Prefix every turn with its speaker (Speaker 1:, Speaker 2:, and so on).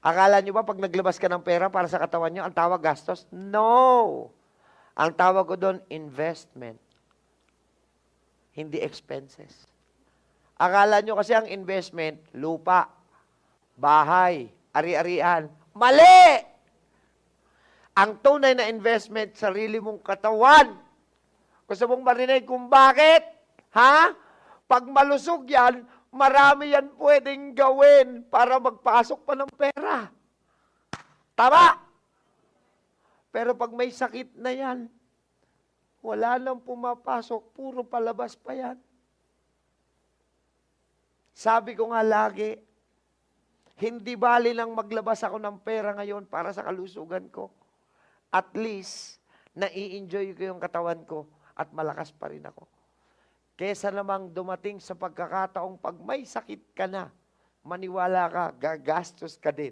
Speaker 1: Akala nyo ba pag naglabas ka ng pera para sa katawan nyo, ang tawag gastos? No! Ang tawag ko doon, investment. Hindi expenses. Akala nyo kasi ang investment, lupa, bahay, ari-arian. Mali! Ang tunay na investment, sarili mong katawan. Gusto mong marinig kung bakit? Ha? Pag malusog yan, marami yan pwedeng gawin para magpasok pa ng pera. Tama? Pero pag may sakit na yan, wala nang pumapasok, puro palabas pa yan. Sabi ko nga lagi, hindi bali lang maglabas ako ng pera ngayon para sa kalusugan ko. At least, nai-enjoy ko yung katawan ko at malakas pa rin ako. Kesa namang dumating sa pagkakataong pag may sakit ka na, maniwala ka, gagastos ka din.